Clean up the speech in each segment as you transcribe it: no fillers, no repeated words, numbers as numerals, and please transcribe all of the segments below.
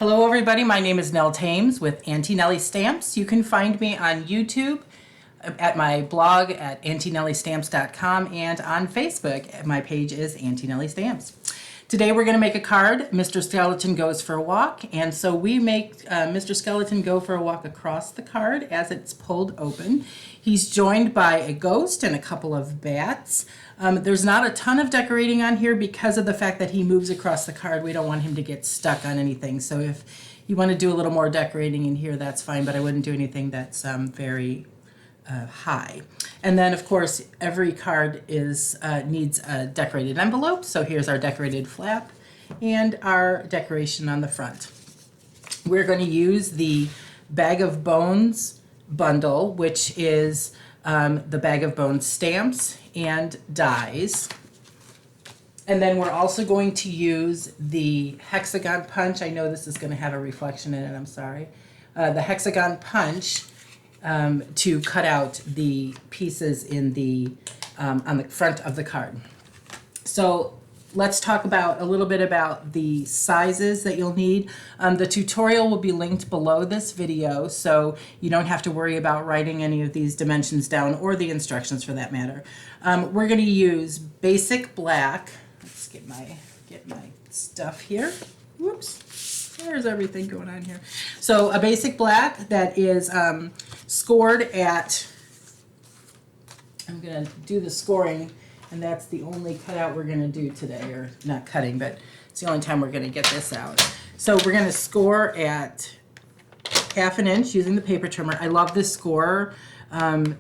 Hello everybody, my name is Nel Thames with Auntie Nellie Stamps. You can find me on YouTube, at my blog at auntienellystamps.com, and on Facebook. My page is Auntie Nellie Stamps. Today we're going to make a card, Mr. Skeleton Goes for a Walk, and so we make Mr. Skeleton go for a walk across the card as it's pulled open. He's joined by a ghost and a couple of bats. There's not a ton of decorating on here because of the fact that he moves across the card. We don't want him to get stuck on anything, so if you want to do a little more decorating in here, that's fine, but I wouldn't do anything that's very high. And then of course every card is needs a decorated envelope, so here's our decorated flap and our decoration on the front. We're going to use the Bag of Bones bundle, which is the Bag of Bones stamps and dies. And then we're also going to use the hexagon punch. I know this is going to have a reflection in it, I'm sorry. The hexagon punch to cut out the pieces in the on the front of the card. So let's talk about a little bit about the sizes that you'll need. The tutorial will be linked below this video, so you don't have to worry about writing any of these dimensions down, or the instructions for that matter. We're going to use basic black. Let's get my stuff here. Whoops. There's everything going on here. So a basic black that is scored at, I'm going to do the scoring, and that's the only cutout we're going to do today, or not cutting, but it's the only time we're going to get this out. So we're going to score at 1/2 inch using the paper trimmer. I love this score,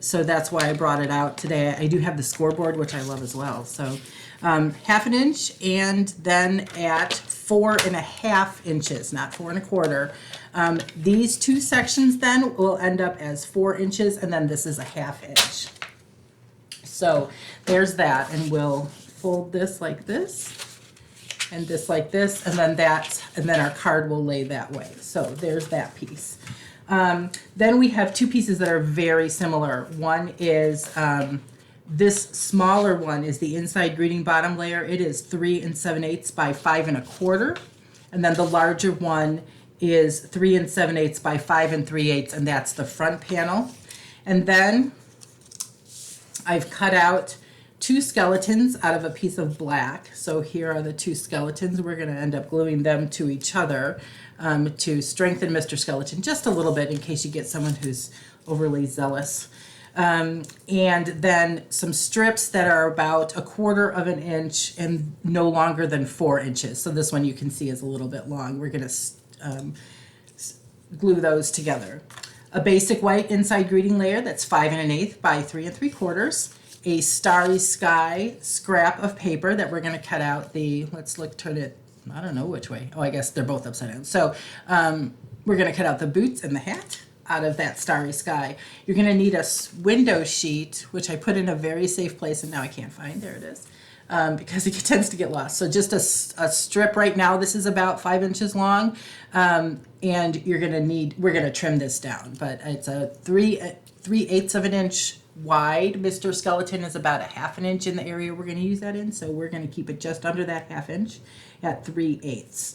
so that's why I brought it out today. I do have the scoreboard, which I love as well. So 1/2 inch, and then at 4.5 inches, not 4 1/4. These two sections then will end up as 4 inches, and then this is a 1/2 inch. So there's that, and we'll fold this like this, and this like this, and then our card will lay that way. So there's that piece. Then we have two pieces that are very similar. One is this smaller one is the inside greeting bottom layer. It is 3 7/8 by 5 1/4, and then the larger one is 3 7/8 by 5 3/8, and that's the front panel. And then I've cut out two skeletons out of a piece of black. So here are the two skeletons. We're going to end up gluing them to each other to strengthen Mr. Skeleton just a little bit in case you get someone who's overly zealous. And then some strips that are about 1/4 inch and no longer than 4 inches. So this one you can see is a little bit long. We're going to glue those together. A basic white inside greeting layer that's 5 1/8 by 3 3/4. A starry sky scrap of paper that we're going to cut out the, turn it, I don't know which way. Oh, I guess they're both upside down. So we're going to cut out the boots and the hat out of that starry sky. You're going to need a window sheet, which I put in a very safe place, and now I can't find. There it is. Because it tends to get lost. So just a strip right now. This is about 5 inches long, and we're going to trim this down. But it's a 3/8 of an inch wide. Mr. Skeleton is about 1/2 inch in the area we're going to use that in, so we're going to keep it just under that 1/2 inch at 3/8.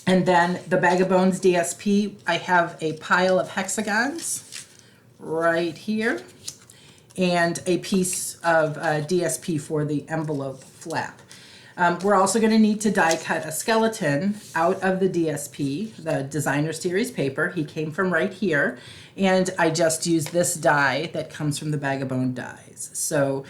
And then the Bag of Bones DSP, I have a pile of hexagons right here, and a piece of DSP for the envelope flap. We're also going to need to die cut a skeleton out of the DSP, the Designer Series paper. He came from right here, and I just used this die that comes from the Bag of Bone dies. So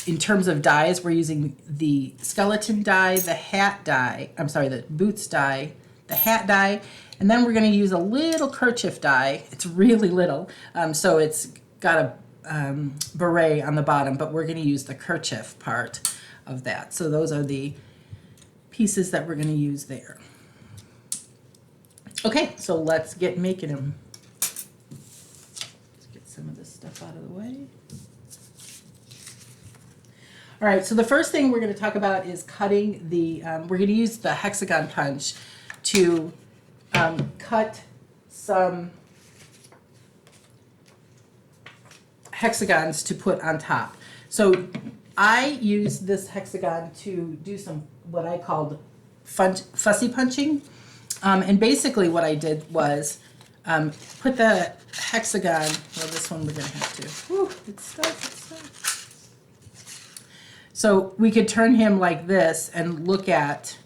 in terms of dies, we're using the skeleton die, the hat die, the boots die, the hat die, and then we're going to use a little kerchief die. It's really little, so it's got a beret on the bottom, but we're going to use the kerchief part of that. So those are the pieces that we're going to use there. Okay, so let's get making them. Let's get some of this stuff out of the way. All right, so the first thing we're going to talk about is cutting the, we're going to use the hexagon punch to cut some hexagons to put on top. So I use this hexagon to do some what I called fussy punching. And basically what I did was put the hexagon, well, this one we're going to have to, whew, it's stuck. So we could turn him like this and look at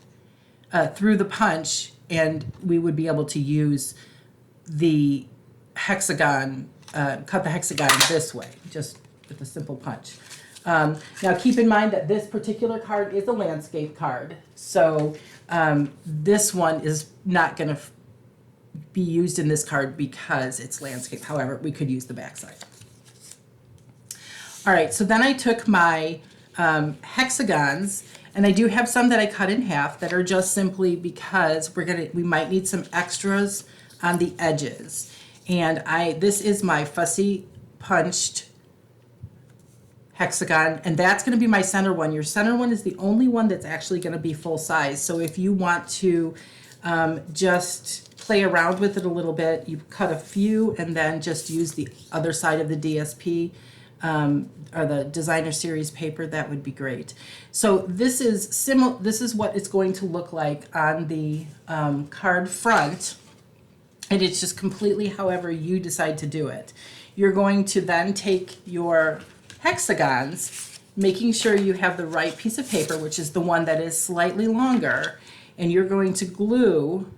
through the punch, and we would be able to use the hexagon, cut the hexagon this way, just with a simple punch. Now keep in mind that this particular card is a landscape card, so this one is not going to be used in this card because it's landscape. However, we could use the backside. All right, so then I took my hexagons, and I do have some that I cut in half that are just simply because we might need some extras on the edges. And this is my fussy punched hexagon, and that's going to be my center one. Your center one is the only one that's actually going to be full size. So if you want to just play around with it a little bit, you cut a few and then just use the other side of the DSP or the designer series paper. That would be great. So this is this is what it's going to look like on the card front, and it's just completely however you decide to do it. You're going to then take your hexagons, making sure you have the right piece of paper, which is the one that is slightly longer, and you're going to glue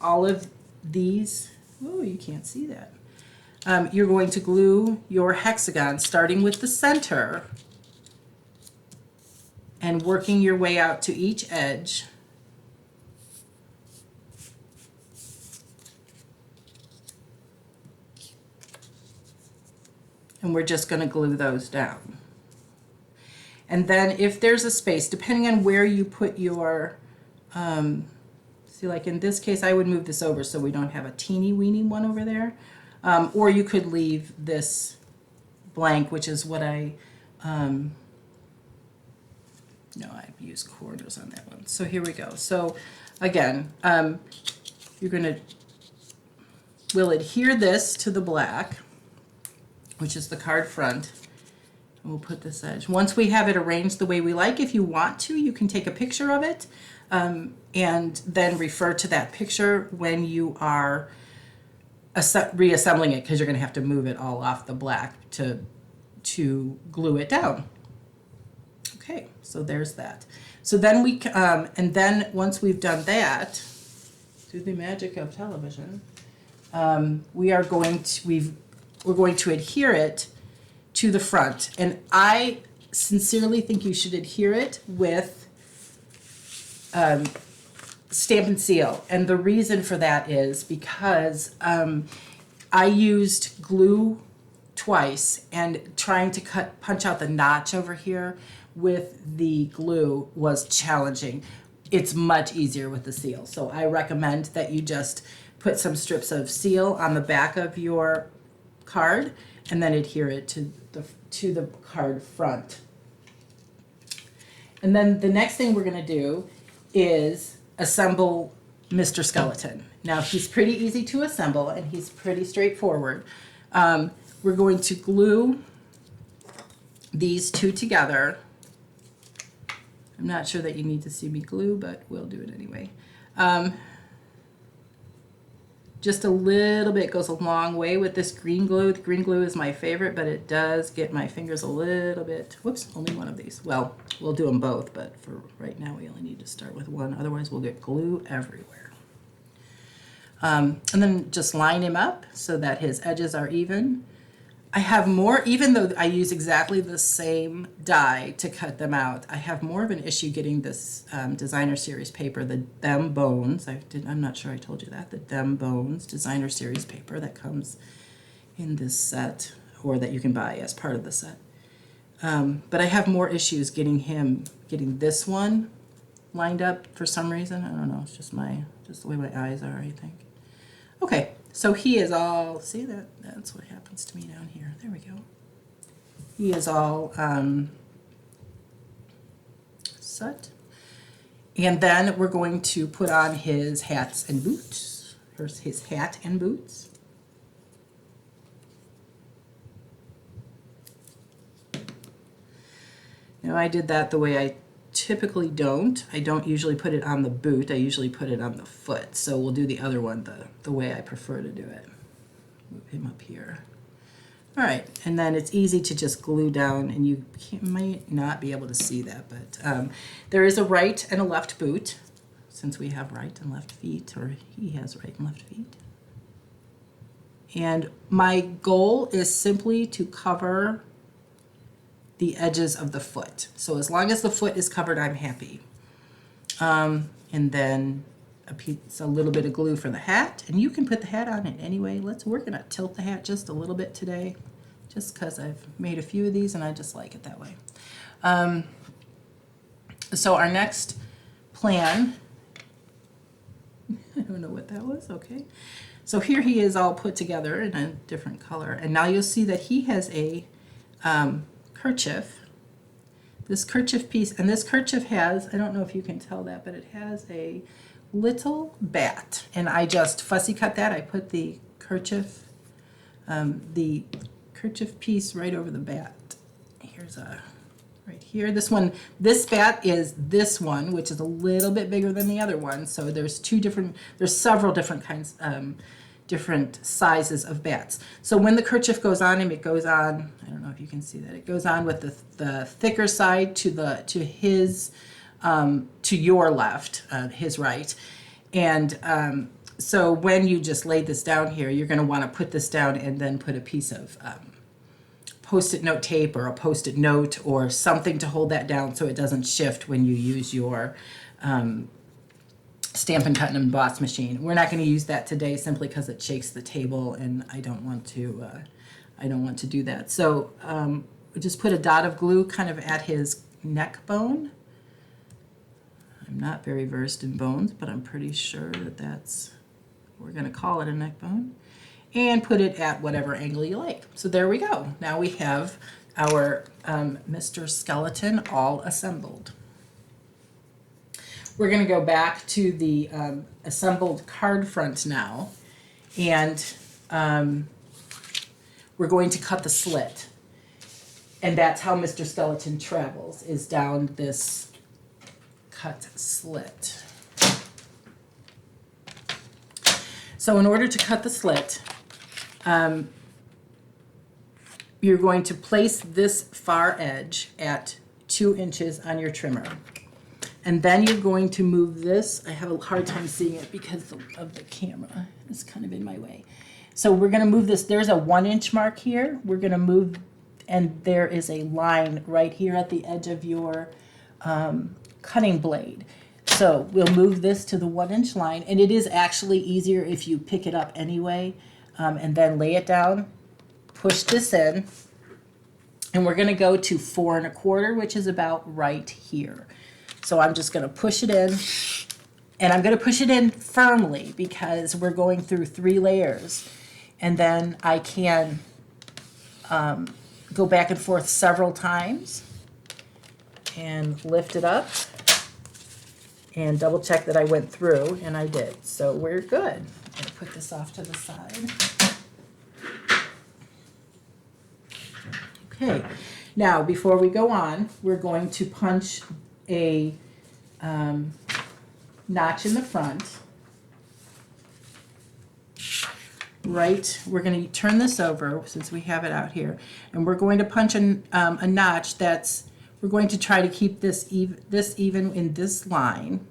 all of these. Oh, you can't see that. You're going to glue your hexagon starting with the center and working your way out to each edge. And we're just going to glue those down. And then if there's a space, depending on where you put your, see, like in this case, I would move this over so we don't have a teeny weeny one over there. Or you could leave this blank, which is what I, no, I used corners on that one. So here we go. So again, you're going to, we'll adhere this to the black, which is the card front. And we'll put this edge. Once we have it arranged the way we like, if you want to, you can take a picture of it and then refer to that picture when you are reassembling it, because you're going to have to move it all off the black to glue it down. Okay, so there's that. So then we and then once we've done that, through the magic of television, we're going to adhere it to the front, and I sincerely think you should adhere it with Stamp and Seal. And the reason for that is because I used glue twice, and trying to punch out the notch over here with the glue was challenging. It's much easier with the seal. So I recommend that you just put some strips of seal on the back of your card and then adhere it to the card front. And then the next thing we're going to do is assemble Mr. Skeleton. Now he's pretty easy to assemble and he's pretty straightforward. We're going to glue these two together. I'm not sure that you need to see me glue, but we'll do it anyway. Just a little bit goes a long way with this green glue. The green glue is my favorite, but it does get my fingers a little bit, whoops, only one of these. Well, we'll do them both, but for right now we only need to start with one, otherwise we'll get glue everywhere. And then just line him up so that his edges are even. I have more, even though I use exactly the same die to cut them out, I have more of an issue getting this designer series paper, the Them Bones. I'm not sure I told you that, the Them Bones designer series paper that comes in this set, or that you can buy as part of the set. But I have more issues getting this one lined up for some reason. I don't know, it's just the way my eyes are, I think. Okay, so he is all, see that's what happens to me down here. There we go. He is all set. And then we're going to put on his hats and boots. Here's his hat and boots. Now I did that the way I typically don't. I don't usually put it on the boot. I usually put it on the foot. So we'll do the other one the way I prefer to do it. Move him up here. All right, and then it's easy to just glue down, and you might not be able to see that, but there is a right and a left boot, since we have right and left feet, or he has right and left feet. And my goal is simply to cover the edges of the foot. So as long as the foot is covered, I'm happy. And then a little bit of glue for the hat, and you can put the hat on it anyway. We're gonna tilt the hat just a little bit today, just because I've made a few of these and I just like it that way. So our next plan, I don't know what that was, okay. So here he is all put together in a different color, and now you'll see that he has a kerchief. This kerchief piece, and this kerchief has, I don't know if you can tell that, but it has a little bat, and I just fussy cut that. I put the kerchief piece right over the bat. Here's a, right here. This one, this bat is this one, which is a little bit bigger than the other one. So there's several different kinds, different sizes of bats. So when the kerchief goes on him, it goes on, I don't know if you can see that, it goes on with the thicker side to your left, his right. And so when you just lay this down here, you're going to want to put this down and then put a piece of Post-it note tape or a Post-it note or something to hold that down so it doesn't shift when you use your Stampin' Cut and Emboss machine. We're not going to use that today simply because it shakes the table, and I don't want to do that. So we just put a dot of glue kind of at his neck bone. I'm not very versed in bones, but I'm pretty sure that we're going to call it a neck bone, and put it at whatever angle you like. So there we go. Now we have our Mr. Skeleton all assembled. We're going to go back to the assembled card front now, and we're going to cut the slit. And that's how Mr. Skeleton travels, is down this cut slit. So in order to cut the slit, you're going to place this far edge at 2 inches on your trimmer. And then you're going to move this. I have a hard time seeing it because of the camera. It's kind of in my way. So we're going to move this. There's a 1 inch mark here. We're going to move, and there is a line right here at the edge of your cutting blade. So we'll move this to the 1 inch line, and it is actually easier if you pick it up anyway, and then lay it down, push this in, and we're going to go to 4 1/4, which is about right here. So I'm just going to push it in, and I'm going to push it in firmly because we're going through 3 layers, and then I can go back and forth several times and lift it up and double check that I went through, and I did. So we're good. I'm going to put this off to the side. Okay, now before we go on, we're going to punch a notch in the front. Right, we're going to turn this over since we have it out here, and we're going to punch a notch that's, we're going to try to keep this even in this line,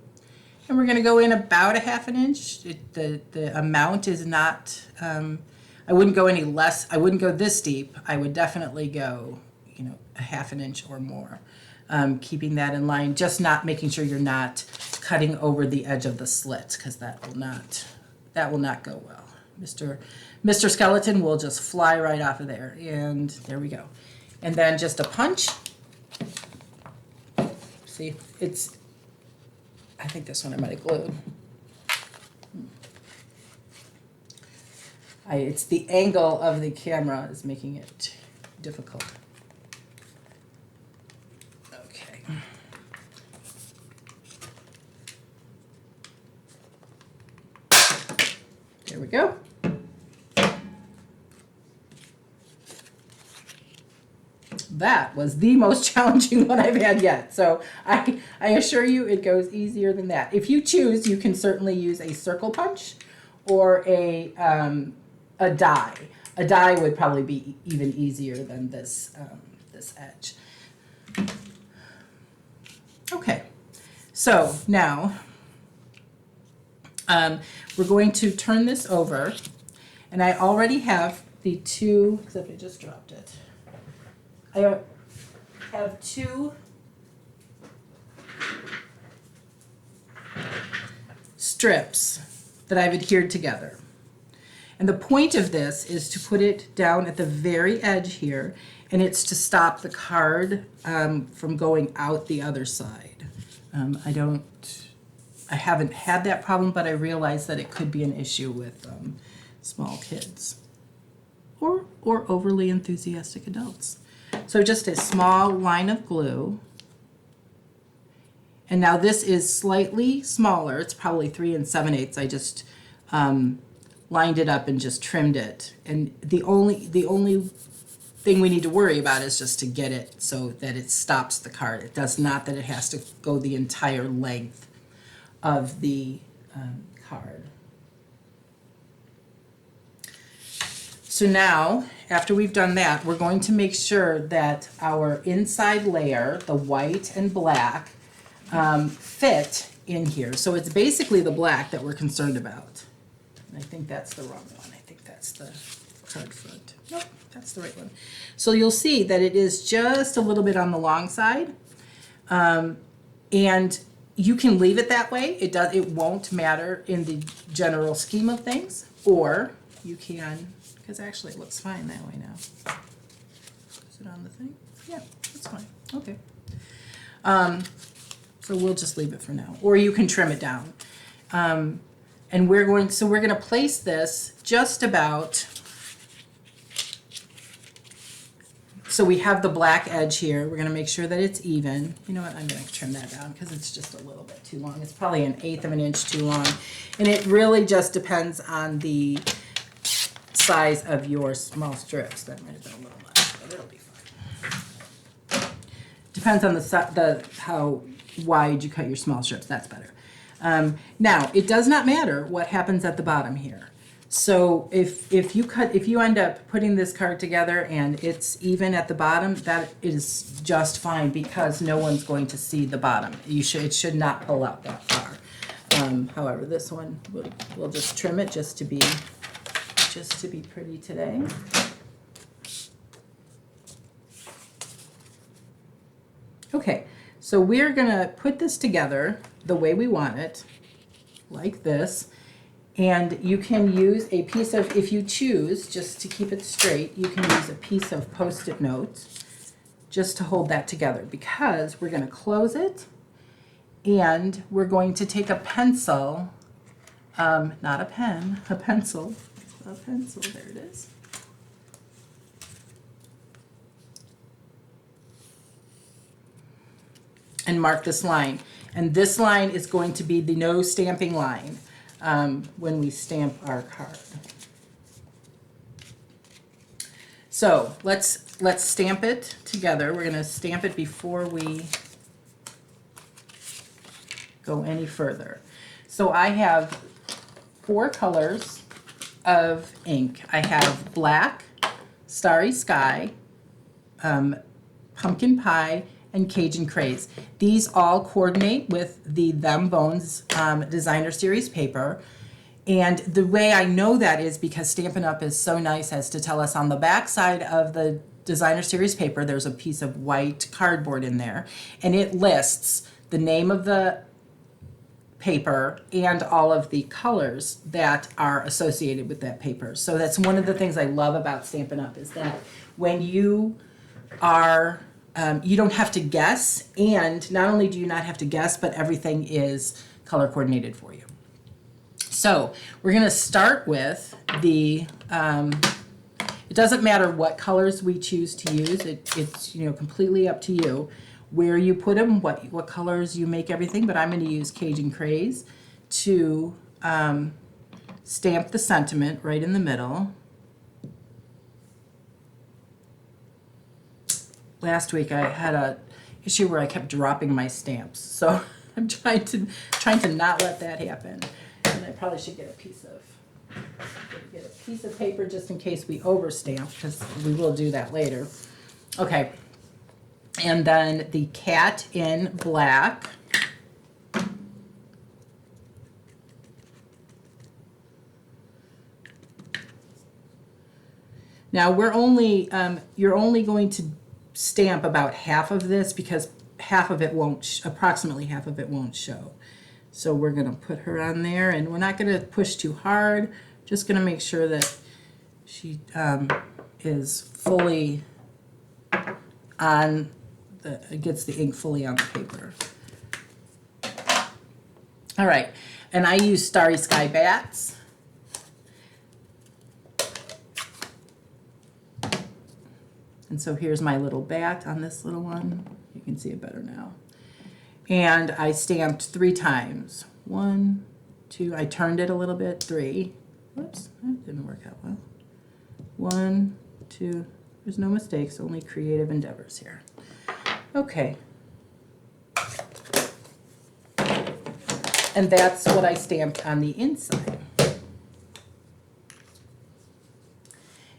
and we're going to go in about a 1/2 inch. The amount is not, I wouldn't go any less, I wouldn't go this deep. I would definitely go, a 1/2 inch or more. Keeping that in line, just not making sure you're not cutting over the edge of the slit, because that will not go well. Mr. Skeleton will just fly right off of there, and there we go. And then just a punch. See, I think this one I might have glued. It's the angle of the camera is making it difficult. There we go. that was the most challenging one I've had yet. So I assure you it goes easier than that. If you choose, you can certainly use a circle punch or a die. A die would probably be even easier than this, this edge. Okay, so now we're going to turn this over, and I already have the two, except I just dropped it. I have two strips that I've adhered together. And the point of this is to put it down at the very edge here, and it's to stop the card from going out the other side. I haven't had that problem, but I realize that it could be an issue with small kids or overly enthusiastic adults. So just a small line of glue. And now this is slightly smaller. It's probably 3 7/8. I just lined it up and just trimmed it. And the only thing we need to worry about is just to get it so that it stops the card. It does not that it has to go the entire length of the card. So now, after we've done that, we're going to make sure that our inside layer, the white and black, fit in here. So it's basically the black that we're concerned about. And I think that's the wrong one. I think that's the card front. Nope, that's the right one. So you'll see that it is just a little bit on the long side. And you can leave it that way. It won't matter in the general scheme of things. Or you can, because actually it looks fine that way now. Is it on the thing? Yeah, that's fine. Okay. So we'll just leave it for now. Or you can trim it down. And we're going to place this just about, so we have the black edge here. We're going to make sure that it's even. You know what? I'm going to trim that down because it's just a little bit too long. It's probably 1/8 of an inch too long. And it really just depends on the size of your small strips. That might have been a little much, but it'll be fine. Depends on how wide you cut your small strips. That's better. Now, it does not matter what happens at the bottom here. So if you end up putting this card together and it's even at the bottom, that is just fine because no one's going to see the bottom. It should not pull out that far. However, this one we'll just trim it just to be pretty today. Okay, so we're gonna put this together the way we want it, like this. And you can use a piece of, if you choose, just to keep it straight, you can use a piece of Post-it notes just to hold that together, because we're gonna close it and we're going to take a pencil, not a pen, a pencil, there it is. And mark this line. And this line is going to be the no stamping line when we stamp our card. So let's stamp it together. We're going to stamp it before we go any further. So I have 4 colors of ink. I have black, starry sky, pumpkin pie, and Cajun Craze. These all coordinate with the Them Bones Designer Series paper. And the way I know that is because Stampin' Up! Is so nice as to tell us on the back side of the Designer Series paper, there's a piece of white cardboard in there, and it lists the name of the paper and all of the colors that are associated with that paper. So that's one of the things I love about Stampin' Up! Is that when you are you don't have to guess, and not only do you not have to guess, but everything is color coordinated for you. So we're going to start with the, it doesn't matter what colors we choose to use, it's completely up to you where you put them, what colors you make everything, but I'm going to use Cajun Craze to stamp the sentiment right in the middle. last week I had a issue where I kept dropping my stamps. So I'm trying to not let that happen. And I probably should get a piece of paper just in case we overstamp, because we will do that later. Okay. And then the cat in black. Now you're only going to stamp about half of this because half of it won't, approximately half of it won't show. So we're going to put her on there, and we're not going to push too hard. Just going to make sure that she is fully on gets the ink fully on the paper. All right, and I use Starry Sky Bats. And so here's my little bat on this little one. You can see it better now. And I stamped 3 times. 1, 2, I turned it a little bit, 3. Whoops, that didn't work out well. 1, 2, there's no mistakes, only creative endeavors here. Okay. And that's what I stamped on the inside.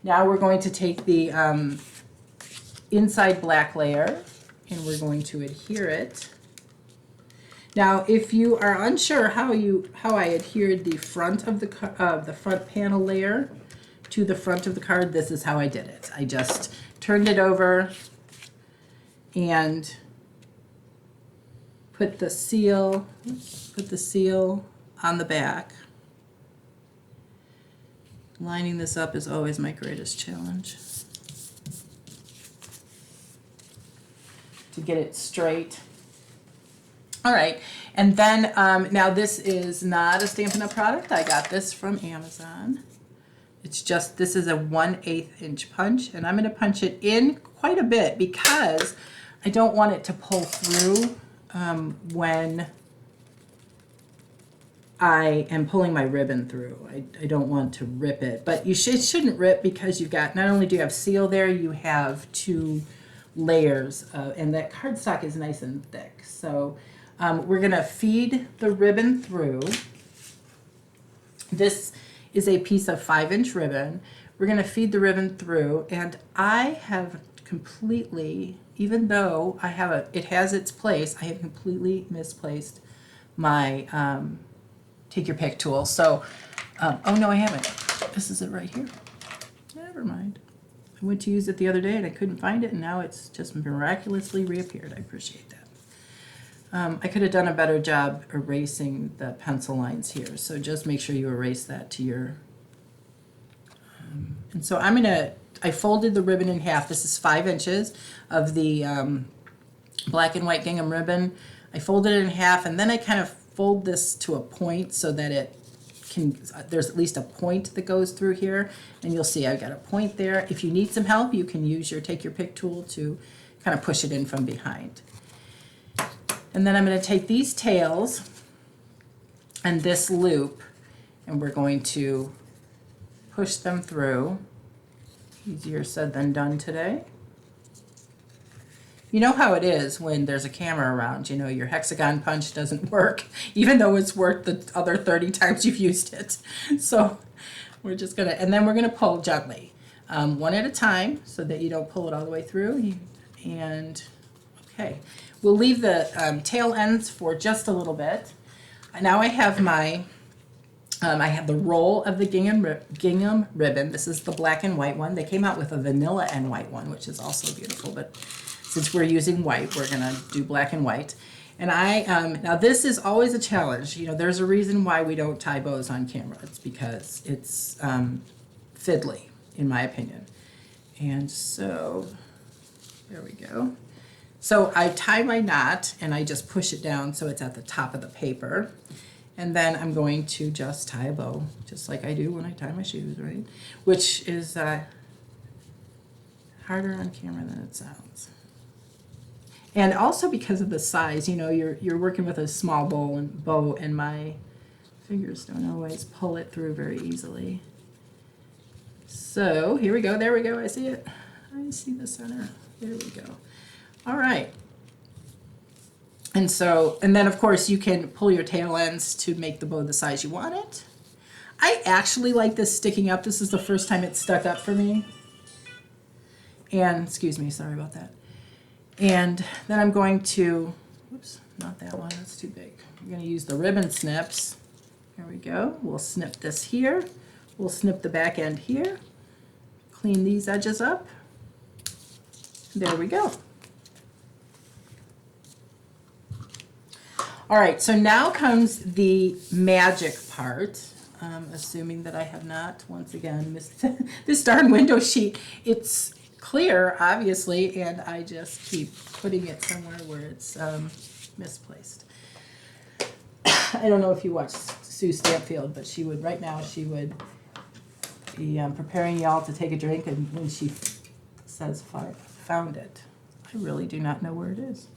Now we're going to take the inside black layer and we're going to adhere it. Now, if you are unsure how I adhered the front of the front panel layer to the front of the card, this is how I did it. I just turned it over and put the seal on the back. Lining this up is always my greatest challenge. To get it straight. All right, and then now this is not a Stampin' Up! Product. I got this from Amazon. It's just, this is a 1/8 inch punch, and I'm going to punch it in quite a bit because I don't want it to pull through when I am pulling my ribbon through. I don't want to rip it, but it shouldn't rip because you've got, not only do you have seal there, you have 2 layers, and that cardstock is nice and thick. So we're going to feed the ribbon through. This is a piece of 5-inch ribbon. We're going to feed the ribbon through, and I have completely, even though it has its place, I have completely misplaced my take your pick tool. So, oh no, I haven't. This is it right here. Never mind. I went to use it the other day and I couldn't find it, and now it's just miraculously reappeared. I appreciate that. I could have done a better job erasing the pencil lines here, so just make sure you erase that to your... and so I folded the ribbon in half. This is 5 inches of the black and white gingham ribbon. I folded it in half, and then I kind of fold this to a point so that it can, there's at least a point that goes through here, and you'll see I've got a point there. If you need some help, you can use your take your pick tool to kind of push it in from behind. And then I'm going to take these tails and this loop, and we're going to push them through. Easier said than done today. You know how it is when there's a camera around, you know, your hexagon punch doesn't work, even though it's worked the other 30 times you've used it. So we're just gonna, and then we're gonna pull gently, one at a time so that you don't pull it all the way through. And okay, we'll leave the tail ends for just a little bit. Now I have my, I have the roll of the gingham ribbon. This is the black and white one. They came out with a vanilla and white one, which is also beautiful, but since we're using white, we're gonna do black and white. And now this is always a challenge. You know, there's a reason why we don't tie bows on camera. It's because it's fiddly, in my opinion. And so, there we go. So I tie my knot and I just push it down so it's at the top of the paper. And then I'm going to just tie a bow, just like I do when I tie my shoes, right? Which is harder on camera than it sounds. And also because of the size, you know, you're working with a small bow, and my fingers don't always pull it through very easily. So here we go, there we go, I see it. I see the center, there we go. All right. And so, and then of course you can pull your tail ends to make the bow the size you want it. I actually like this sticking up. This is the first time it's stuck up for me. And, excuse me, sorry about that. And then I'm going to, whoops, not that one, that's too big. I'm going to use the ribbon snips. Here we go. We'll snip this here. We'll snip the back end here. Clean these edges up. There we go. All right, so now comes the magic part. Assuming that I have not, once again, missed this darn window sheet. It's clear, obviously, and I just keep putting it somewhere where it's misplaced. I don't know if you watch Sue Stampfield, but she would, right now, she would be preparing y'all to take a drink, and when she says, found it, I really do not know where it is.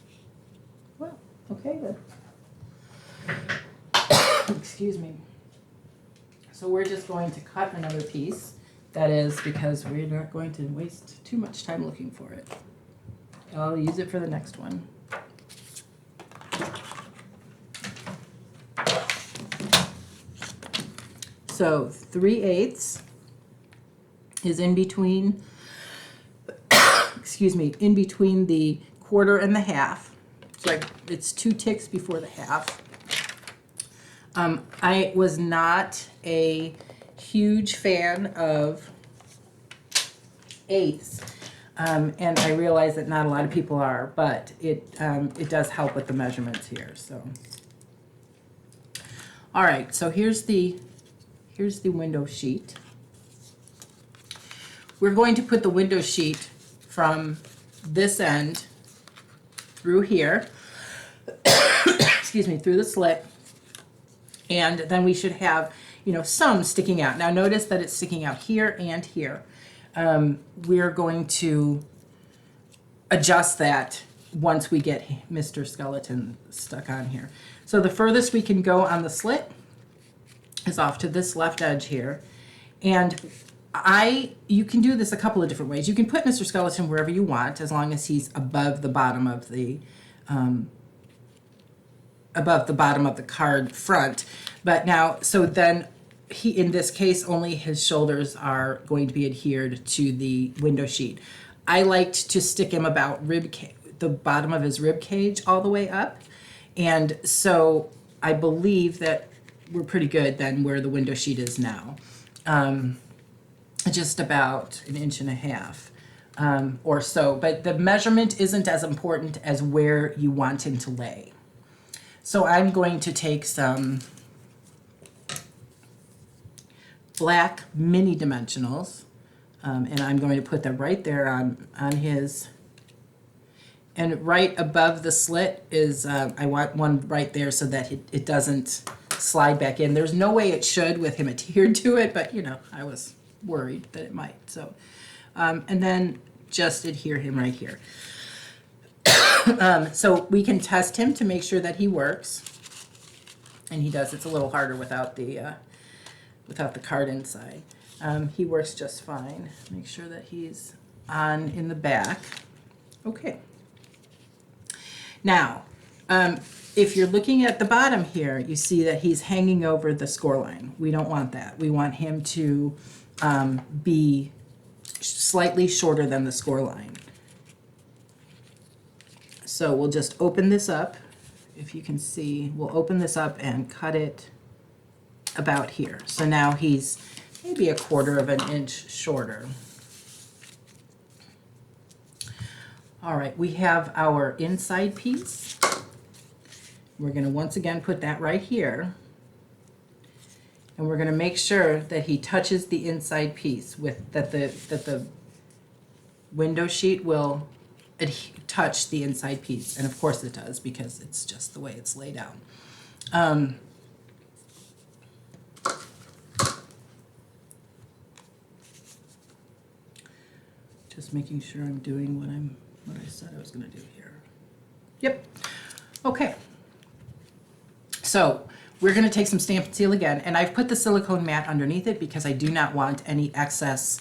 Well, okay then. Excuse me. So we're just going to cut another piece. That is because we're not going to waste too much time looking for it. I'll use it for the next one. So 3/8 is in between, excuse me, in between the quarter and the half. So it's 2 ticks before the half. I was not a huge fan of eighths, and I realize that not a lot of people are, but it does help with the measurements here. So, all right, so here's the window sheet. We're going to put the window sheet from this end through here, excuse me, through the slit. And then we should have, you know, some sticking out. Now notice that it's sticking out here and here. We're going to adjust that once we get Mr. Skeleton stuck on here. So the furthest we can go on the slit is off to this left edge here. And you can do this a couple of different ways. You can put Mr. Skeleton wherever you want, as long as he's above the bottom of the card front. But now, so then he, in this case, only his shoulders are going to be adhered to the window sheet. I liked to stick him about the bottom of his rib cage all the way up. And so I believe that we're pretty good then where the window sheet is now. Just about 1.5 inches or so. But the measurement isn't as important as where you want him to lay. So I'm going to take some black mini dimensionals, and I'm going to put them right there on his, and right above the slit is, I want one right there so that it doesn't slide back in. There's no way it should with him adhered to it, but you know, I was worried that it might. So, and then just adhere him right here. So we can test him to make sure that he works, and he does. It's a little harder without the card inside. He works just fine. Make sure that he's on in the back. Okay. Now, if you're looking at the bottom here, you see that he's hanging over the score line. We don't want that. We want him to be slightly shorter than the score line. So we'll just open this up. If you can see, we'll open this up and cut it about here. So now he's maybe 1/4 inch shorter. All right, we have our inside piece. We're going to once again put that right here. And we're going to make sure that he touches the inside piece with that the window sheet will touch the inside piece, and of course it does because it's just the way it's laid out. Just making sure I'm doing what I said I was going to do here. Yep. Okay. So we're going to take some Stampin' Seal again, and I've put the silicone mat underneath it because I do not want any excess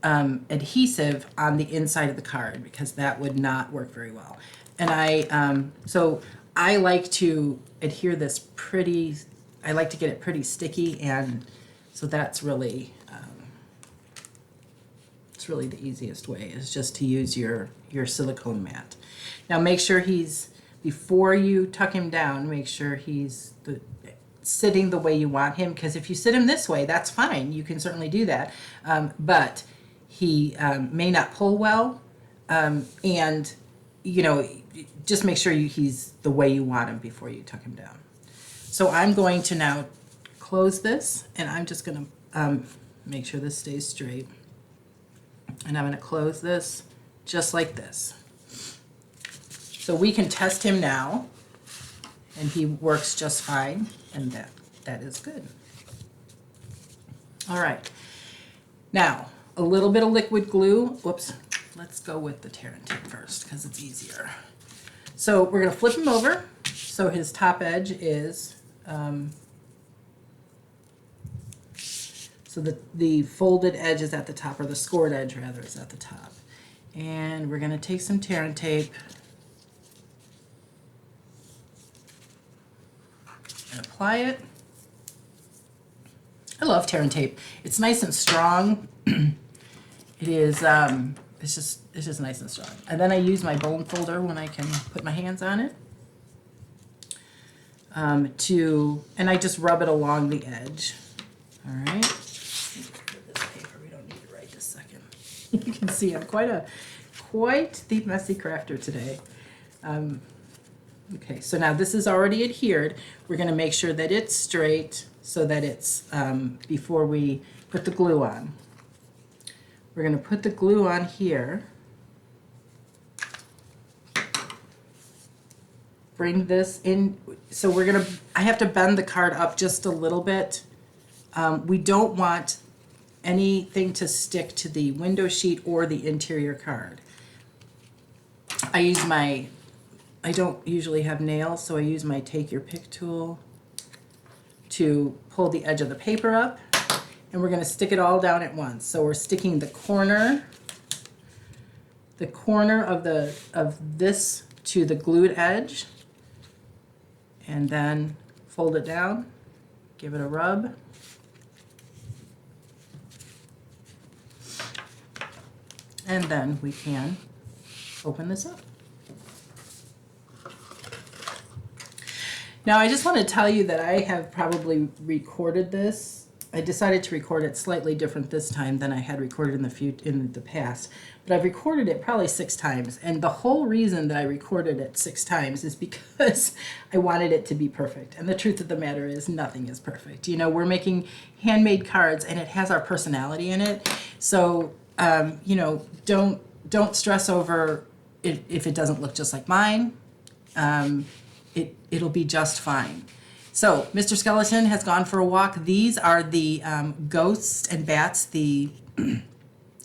adhesive on the inside of the card, because that would not work very well. And so I like to adhere this pretty, I like to get it pretty sticky, and so that's really, it's really the easiest way, is just to use your silicone mat. Now make sure before you tuck him down, make sure he's sitting the way you want him, because if you sit him this way, that's fine. You can certainly do that. But he may not pull well, and just make sure he's the way you want him before you tuck him down. So I'm going to now close this, and I'm just going to make sure this stays straight. And I'm going to close this just like this. So we can test him now, and he works just fine, and that is good. All right. Now, a little bit of liquid glue. Whoops. Let's go with the tear and tape first, because it's easier. So we're going to flip him over so his top edge is, so the folded edge is at the top, or the scored edge rather is at the top. And we're going to take some tear and tape and apply it. I love tear and tape. It's nice and strong. It is, it's just nice and strong. And then I use my bone folder when I can put my hands on it. And I just rub it along the edge. All right. Put this paper. We don't need to write this second. You can see I'm quite the messy crafter today. Okay, so now this is already adhered. We're going to make sure that it's straight so that it's before we put the glue on. We're going to put the glue on here. Bring this in. So I have to bend the card up just a little bit. We don't want anything to stick to the window sheet or the interior card. I don't usually have nails, so I use my take your pick tool to pull the edge of the paper up, and we're going to stick it all down at once. So we're sticking the corner of this to the glued edge, and then fold it down, give it a rub. And then we can open this up. Now I just want to tell you that I have probably recorded this. I decided to record it slightly different this time than I had recorded in the past, but I've recorded it probably 6 times, and the whole reason that I recorded it 6 times is because I wanted it to be perfect. And the truth of the matter is, nothing is perfect. You know, we're making handmade cards, and it has our personality in it. So you know, don't stress over if it doesn't look just like mine. It'll be just fine. So Mr. Skeleton has gone for a walk. These are the ghosts and bats, the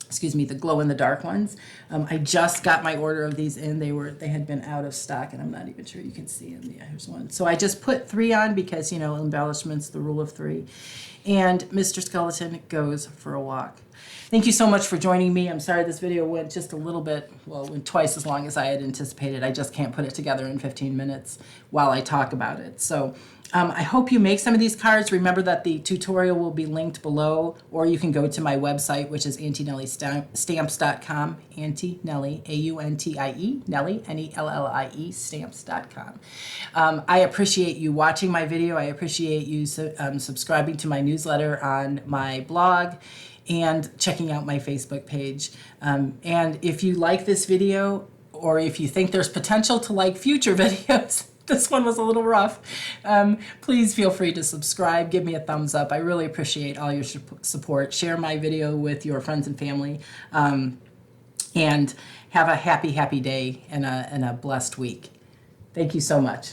excuse me, the glow in the dark ones. I just got my order of these in. They had been out of stock, and I'm not even sure you can see them. Yeah, here's one. So I just put 3 on because, you know, embellishments, the rule of 3. And Mr. Skeleton goes for a walk. Thank you so much for joining me. I'm sorry this video went just a little bit, well, went twice as long as I had anticipated. I just can't put it together in 15 minutes while I talk about it. So I hope you make some of these cards. Remember that the tutorial will be linked below, or you can go to my website, which is AuntieNellieStamps.com. Auntie Nellie, A-U-N-T-I-E, Nellie, N-E-L-L-I-E, stamps.com. I appreciate you watching my video. I appreciate you subscribing to my newsletter on my blog and checking out my Facebook page. And if you like this video, or if you think there's potential to like future videos, this one was a little rough, please feel free to subscribe, give me a thumbs up. I really appreciate all your support. Share my video with your friends and family, and have a happy, happy day and a blessed week. Thank you so much.